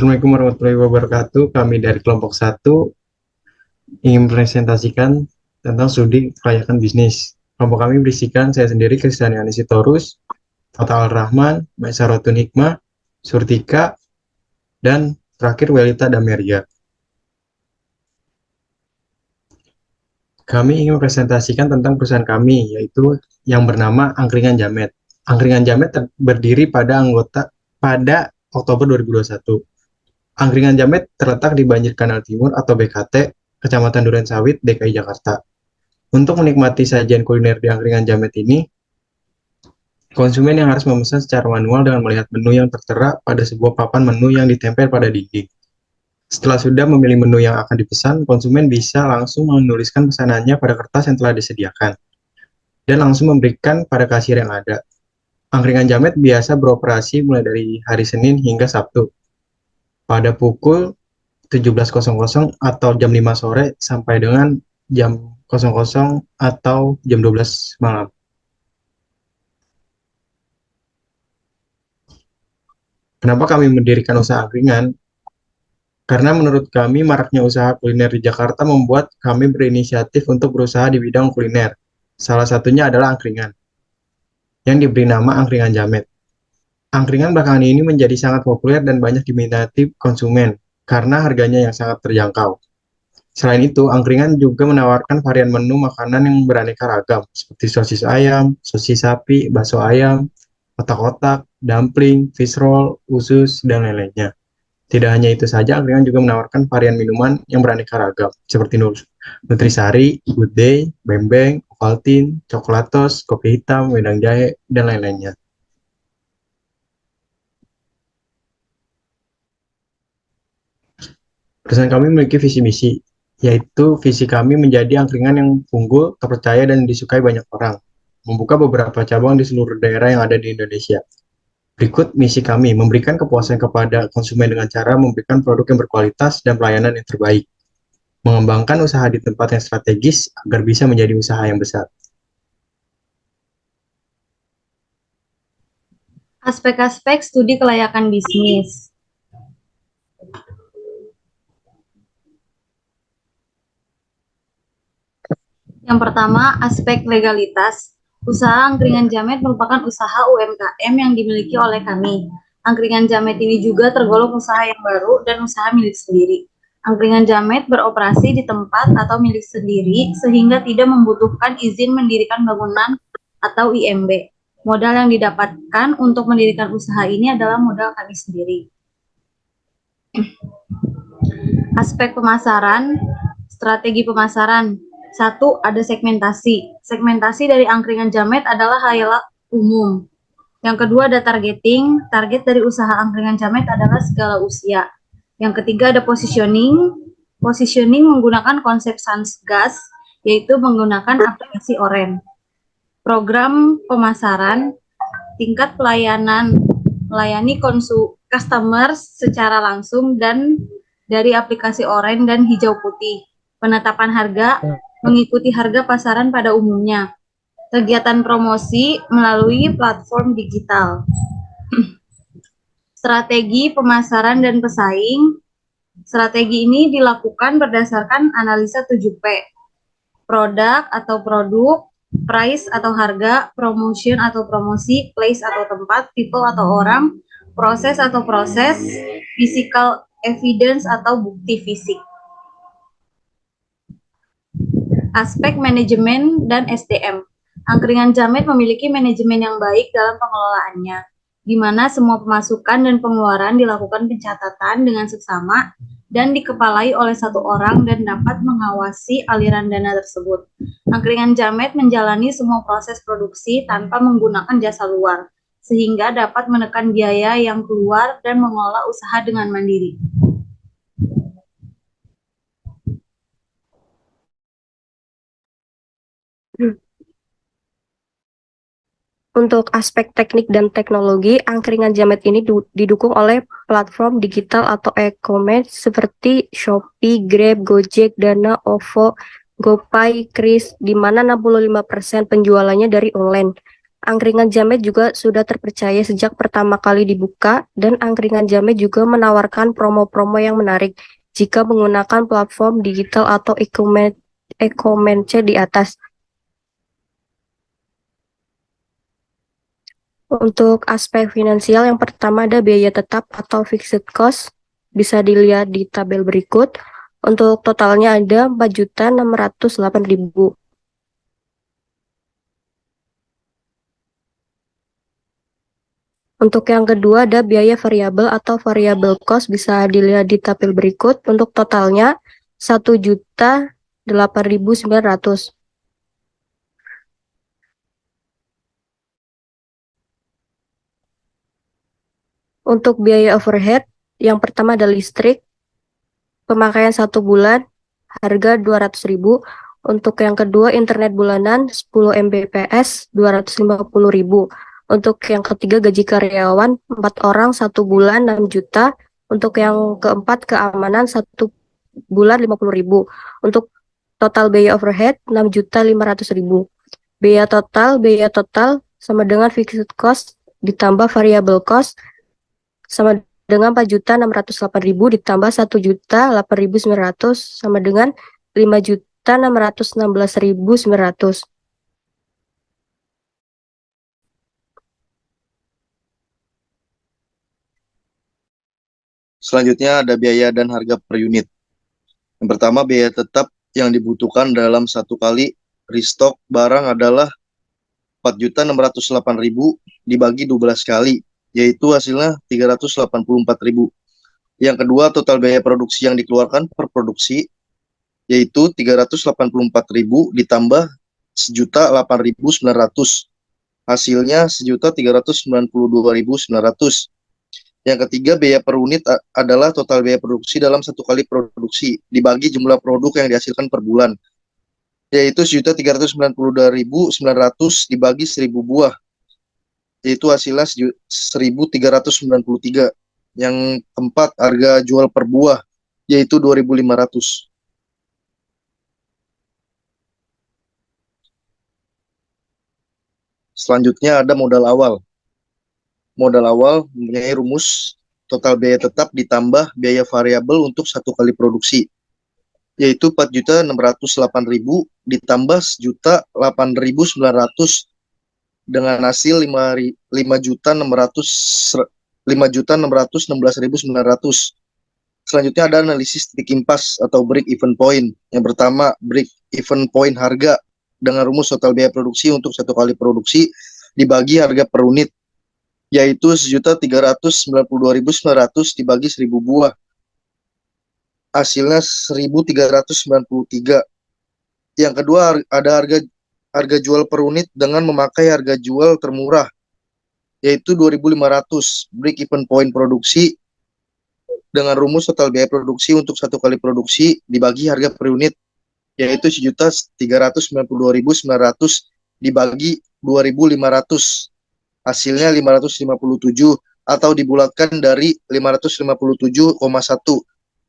Assalamualaikum warahmatullahi wabarakatuh. Kami dari kelompok 1 ingin presentasikan tentang studi kelayakan bisnis. Kelompok kami berisikan saya sendiri, Kristiani Anisitorus, Fatal Rahman, Maisarotun Hikmah, Surtika, dan terakhir Welita Dameria. Kami ingin presentasikan tentang perusahaan kami, yaitu yang bernama Angkringan Jamet. Angkringan Jamet berdiri pada Oktober 2021. Angkringan Jamet terletak di Banjir Kanal Timur atau BKT, Kecamatan Durensawit, DKI Jakarta. Untuk menikmati sajian kuliner di Angkringan Jamet ini, konsumen yang harus memesan secara manual dengan melihat menu yang tertera pada sebuah papan menu yang ditempel pada dinding. Setelah sudah memilih menu yang akan dipesan, konsumen bisa langsung menuliskan pesanannya pada kertas yang telah disediakan dan langsung memberikan pada kasir yang ada. Angkringan Jamet biasa beroperasi mulai dari hari Senin hingga Sabtu pada pukul 17.00 atau jam 5 sore sampai dengan jam 00 atau jam 12 malam. Kenapa kami mendirikan usaha angkringan? Karena menurut kami maraknya usaha kuliner di Jakarta membuat kami berinisiatif untuk berusaha di bidang kuliner. Salah satunya adalah angkringan, yang diberi nama Angkringan Jamet. Angkringan belakangan ini menjadi sangat populer dan banyak diminati konsumen, karena harganya yang sangat terjangkau. Selain itu, angkringan juga menawarkan varian menu makanan yang beraneka ragam, seperti sosis ayam, sosis sapi, bakso ayam, otak-otak, dumpling, fish roll, usus, dan lain-lainnya. Tidak hanya itu saja, angkringan juga menawarkan varian minuman yang beraneka ragam, seperti Nutrisari, Good Day, Bembeng, Ovaltine, Coklatos, kopi hitam, wedang jahe, dan lain-lainnya. Perusahaan kami memiliki visi misi, yaitu visi kami menjadi angkringan yang unggul, terpercaya, dan disukai banyak orang, membuka beberapa cabang di seluruh daerah yang ada di Indonesia. Berikut misi kami, memberikan kepuasan kepada konsumen dengan cara memberikan produk yang berkualitas dan pelayanan yang terbaik, mengembangkan usaha di tempat yang strategis agar bisa menjadi usaha yang besar. Aspek-aspek studi kelayakan bisnis. Yang pertama, aspek legalitas. Usaha Angkringan Jamet merupakan usaha UMKM yang dimiliki oleh kami. Angkringan Jamet ini juga tergolong usaha yang baru dan usaha milik sendiri. Angkringan Jamet beroperasi di tempat atau milik sendiri sehingga tidak membutuhkan izin mendirikan bangunan atau IMB. Modal yang didapatkan untuk mendirikan usaha ini adalah modal kami sendiri. Aspek pemasaran, strategi pemasaran. 1. Ada segmentasi. Segmentasi dari Angkringan Jamet adalah khayal umum. Yang kedua ada targeting. Target dari usaha Angkringan Jamet adalah segala usia. Yang ketiga ada positioning. Positioning menggunakan konsep Sansgas, yaitu menggunakan aplikasi Oren. Program pemasaran, tingkat pelayanan, melayani customers secara langsung dan dari aplikasi Oren dan hijau putih. Penetapan harga, mengikuti harga pasaran pada umumnya. Kegiatan promosi melalui platform digital. Strategi pemasaran dan pesaing. Strategi ini dilakukan berdasarkan analisa 7P. Produk atau produk, price atau harga, promotion atau promosi, place atau tempat, people atau orang, proses atau proses, physical evidence atau bukti fisik. Aspek manajemen dan SDM. Angkringan Jamet memiliki manajemen yang baik dalam pengelolaannya, di mana semua pemasukan dan pengeluaran dilakukan pencatatan dengan seksama dan dikepalai oleh satu orang dan dapat mengawasi aliran dana tersebut. Angkringan Jamet menjalani semua proses produksi tanpa menggunakan jasa luar, sehingga dapat menekan biaya yang keluar dan mengelola usaha dengan mandiri. Untuk aspek teknik dan teknologi, Angkringan Jamet ini didukung oleh platform digital atau e-commerce seperti Shopee, Grab, Gojek, Dana, OVO, GoPay, Kris, di mana 65% penjualannya dari online. Angkringan Jamet juga sudah terpercaya sejak pertama kali dibuka, dan Angkringan Jamet juga menawarkan promo-promo yang menarik jika menggunakan platform digital atau e-commerce di atas. Untuk aspek finansial, yang pertama ada biaya tetap atau fixed cost, bisa dilihat di tabel berikut. Untuk totalnya ada 4.608.000. Untuk yang kedua ada biaya variabel atau variable cost, bisa dilihat di tabel berikut. Untuk totalnya 1.008.900. Untuk biaya overhead, yang pertama ada listrik, pemakaian 1 bulan, harga 200.000. Untuk yang kedua internet bulanan 10 Mbps, 250.000. Untuk yang ketiga gaji karyawan 4 orang 1 bulan 6 juta. Untuk yang keempat keamanan 1 bulan 50.000. Untuk total biaya overhead 6.500.000. Biaya total sama dengan fixed cost ditambah variable cost sama dengan 4.608.000 ditambah 1.008.900 sama dengan 5.616.900. Selanjutnya ada biaya dan harga per unit. Yang pertama, biaya tetap yang dibutuhkan dalam satu kali restock barang adalah 4.608.000 dibagi 12 kali, yaitu hasilnya 384.000. Yang kedua, total biaya produksi yang dikeluarkan per produksi, yaitu 384.000 ditambah 1.008.900. Hasilnya 1.392.900. Yang ketiga, biaya per unit adalah total biaya produksi dalam satu kali produksi dibagi jumlah produk yang dihasilkan per bulan, yaitu 1.392.900 dibagi 1.000 buah, yaitu hasilnya 1.393. Yang keempat, harga jual per buah, yaitu 2.500. Selanjutnya ada modal awal. Modal awal mempunyai rumus total biaya tetap ditambah biaya variabel untuk satu kali produksi, yaitu 4.608.000 ditambah 1.008.900 dengan hasil 5.616.900. Selanjutnya ada analisis titik impas atau break even point. Yang pertama, break even point harga dengan rumus total biaya produksi untuk satu kali produksi dibagi harga per unit, yaitu 1.392.900 dibagi 1.000 buah. Hasilnya 1.393. Yang kedua ada harga jual per unit dengan memakai harga jual termurah, yaitu 2.500. Break even point produksi dengan rumus total biaya produksi untuk satu kali produksi dibagi harga per unit, yaitu 1.392.900 dibagi 2.500. Hasilnya 557 atau dibulatkan dari 557,1.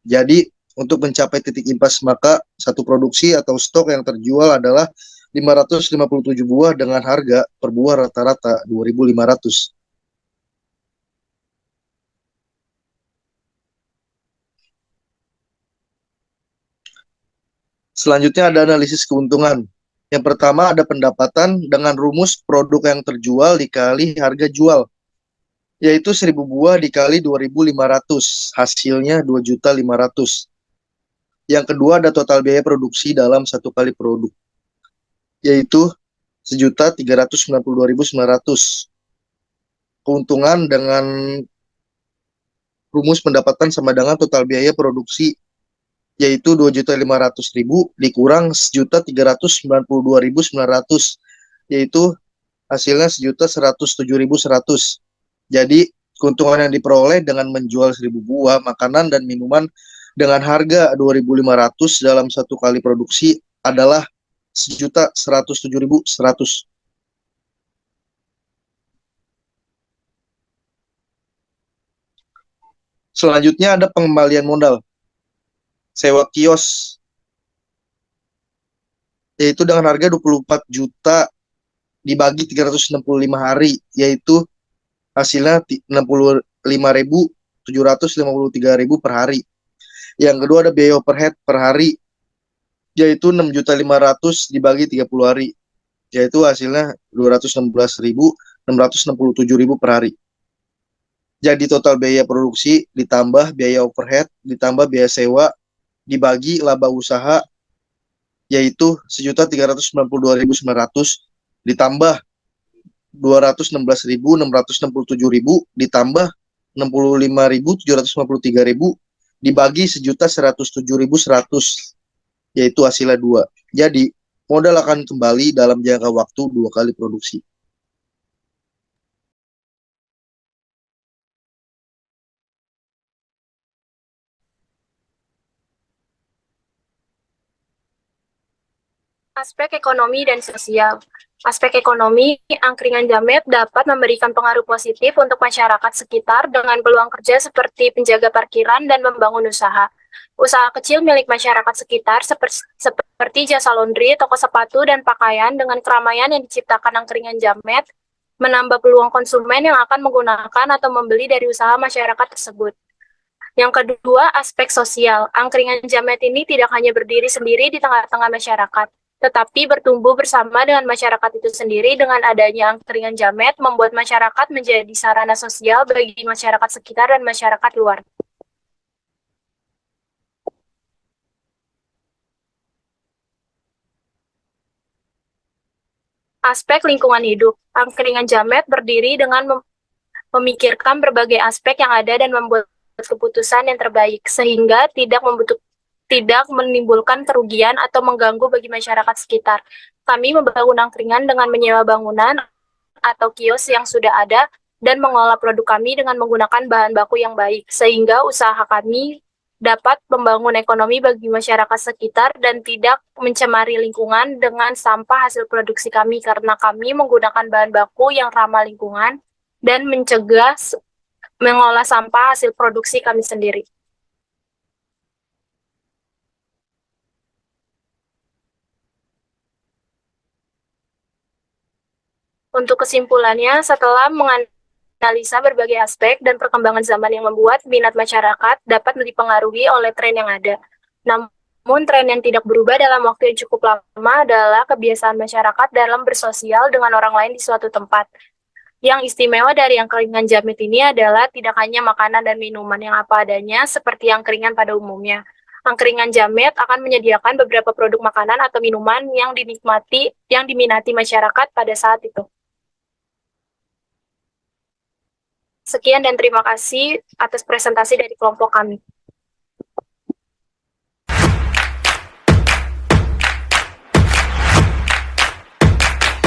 Jadi untuk mencapai titik impas maka satu produksi atau stok yang terjual adalah 557 buah dengan harga per buah rata-rata 2.500. Selanjutnya ada analisis keuntungan. Yang pertama ada pendapatan dengan rumus produk yang terjual dikali harga jual, yaitu 1.000 buah dikali 2.500, hasilnya 2.500.000. Yang kedua ada total biaya produksi dalam satu kali produk, yaitu 1.392.900. Keuntungan dengan rumus pendapatan sama dengan total biaya produksi, yaitu 2.500.000 dikurang 1.392.900, yaitu hasilnya 1.107.100. Jadi keuntungan yang diperoleh dengan menjual 1.000 buah makanan dan minuman dengan harga 2.500 dalam satu kali produksi adalah 1.107.100. Selanjutnya ada pengembalian modal. Sewa kios, yaitu dengan harga 24 juta dibagi 365 hari, yaitu hasilnya 65.753.000 per hari. Yang kedua ada biaya overhead per hari, yaitu 6.500.000 dibagi 30 hari, yaitu hasilnya 216.667.000 per hari. Jadi total biaya produksi ditambah biaya overhead ditambah biaya sewa dibagi laba usaha, yaitu 1.392.900 ditambah 216.667.000 ditambah 65.753.000 dibagi 1.107.100, yaitu hasilnya 2. Jadi modal akan kembali dalam jangka waktu 2 kali produksi. Aspek ekonomi dan sosial. Aspek ekonomi, angkringan jamet dapat memberikan pengaruh positif untuk masyarakat sekitar dengan peluang kerja seperti penjaga parkiran dan membangun usaha. Usaha kecil milik masyarakat sekitar seperti jasa laundry, toko sepatu, dan pakaian dengan keramaian yang diciptakan angkringan jamet menambah peluang konsumen yang akan menggunakan atau membeli dari usaha masyarakat tersebut. Yang kedua, aspek sosial. Angkringan jamet ini tidak hanya berdiri sendiri di tengah-tengah masyarakat, tetapi bertumbuh bersama dengan masyarakat itu sendiri. Dengan adanya angkringan jamet membuat masyarakat menjadi sarana sosial bagi masyarakat sekitar dan masyarakat luar. Aspek lingkungan hidup. Angkringan jamet berdiri dengan memikirkan berbagai aspek yang ada dan membuat keputusan yang terbaik, sehingga tidak menimbulkan kerugian atau mengganggu bagi masyarakat sekitar. Kami membangun angkringan dengan menyewa bangunan atau kios yang sudah ada dan mengolah produk kami dengan menggunakan bahan baku yang baik, sehingga usaha kami dapat membangun ekonomi bagi masyarakat sekitar dan tidak mencemari lingkungan dengan sampah hasil produksi kami, karena kami menggunakan bahan baku yang ramah lingkungan dan mencegah mengolah sampah hasil produksi kami sendiri. Untuk kesimpulannya, setelah menganalisa berbagai aspek dan perkembangan zaman yang membuat minat masyarakat dapat dipengaruhi oleh tren yang ada. Namun, tren yang tidak berubah dalam waktu yang cukup lama adalah kebiasaan masyarakat dalam bersosial dengan orang lain di suatu tempat. Yang istimewa dari angkringan jamet ini adalah tidak hanya makanan dan minuman yang apa adanya seperti angkringan pada umumnya. Angkringan jamet akan menyediakan beberapa produk makanan atau minuman yang diminati masyarakat pada saat itu. Sekian dan terima kasih atas presentasi dari kelompok kami.